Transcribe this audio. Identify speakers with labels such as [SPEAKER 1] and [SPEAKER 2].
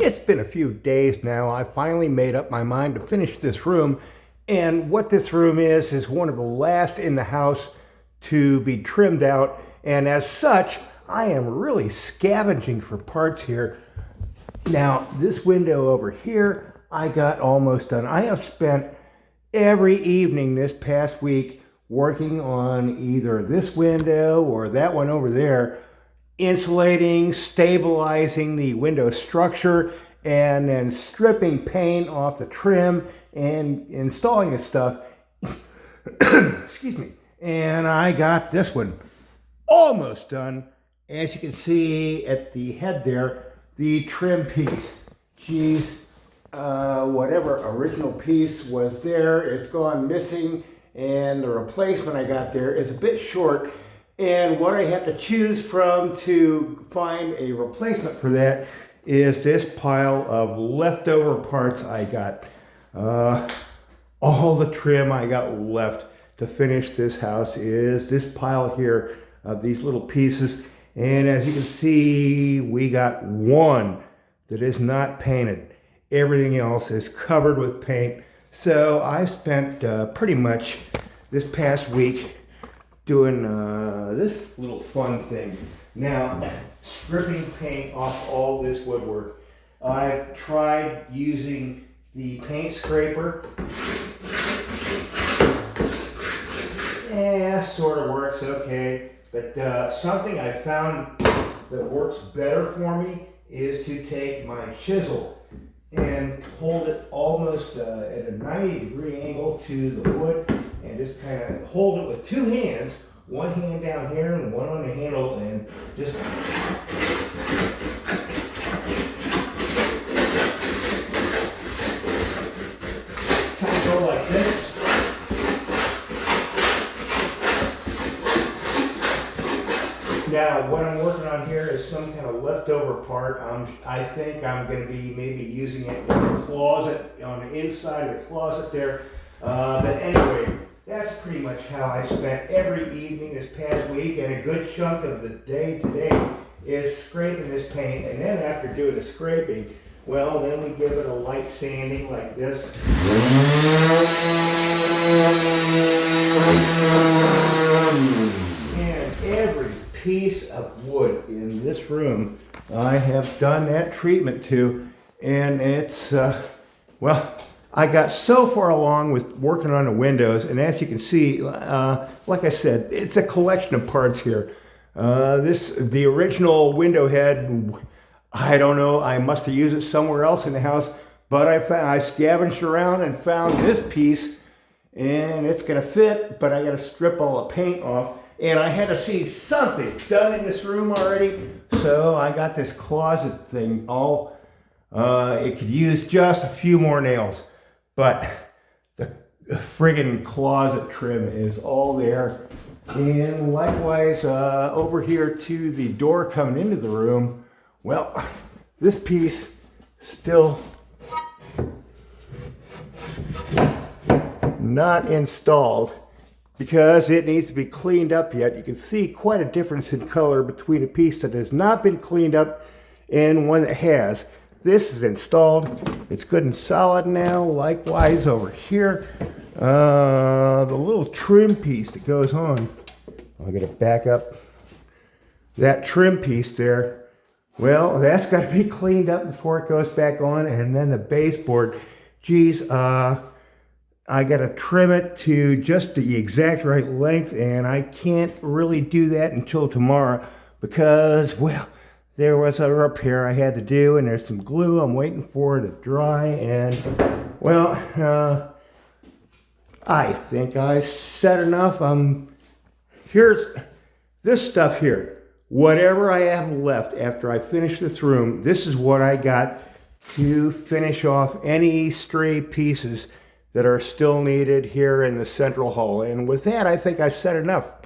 [SPEAKER 1] It's been a few days now. I finally made up my mind to finish this room. And what this room is one of the last in the house to be trimmed out. And as such, I am really scavenging for parts here. Now, this window over here, I got almost done. I have spent every evening this past week working on either this window or that one over there, insulating, stabilizing the window structure, and then stripping paint off the trim and installing the stuff. Excuse me. And I got this one almost done. As you can see at the head there, the trim piece. Geez, whatever original piece was there, it's gone missing, and the replacement I got there is a bit short. And what I have to choose from to find a replacement for that is this pile of leftover parts I got. All the trim I got left to finish this house is this pile here of these little pieces. And as you can see, we got one that is not painted. Everything else is covered with paint. So I spent pretty much this past week doing this little fun thing. Now, stripping paint off all this woodwork. I've tried using the paint scraper. Yeah, sort of works okay. But something I found that works better for me is to take my chisel and hold it almost at a 90-degree angle to the wood, and just kind of hold it with two hands, one hand down here and one on the handle, and just kind of go like this. Now, what I'm working on here is some kind of leftover part. I think I'm going to be maybe using it in the closet, on the inside of the closet there. But anyway, that's pretty much how I spent every evening this past week, and a good chunk of the day today is scraping this paint. And then after doing the scraping, well, then we give it a light sanding like this. And every piece of wood in this room I have done that treatment to, and it's well, I got so far along with working on the windows, and as you can see, like I said, it's a collection of parts here. The original window head, I don't know, I must have used it somewhere else in the house, but I scavenged around and found this piece, and it's gonna fit, but I gotta strip all the paint off. And I had to see something done in this room already, so I got this closet thing all, it could use just a few more nails, but the friggin' closet trim is all there. And likewise, over here to the door coming into the room, well, this piece still not installed, because it needs to be cleaned up yet. You can see quite a difference in color between a piece that has not been cleaned up and one that has. This is installed. It's good and solid now. Likewise over here, the little trim piece that goes on. I'm gonna back up. That trim piece there, well, that's got to be cleaned up before it goes back on. And then the baseboard, geez, I got to trim it to just the exact right length, and I can't really do that until tomorrow because, well, there was a repair I had to do, and there's some glue I'm waiting for to dry, and, well, I think I said enough. Here's this stuff here. Whatever I have left after I finish this room, this is what I got to finish off any stray pieces that are still needed here in the central hall. And with that, I think I said enough.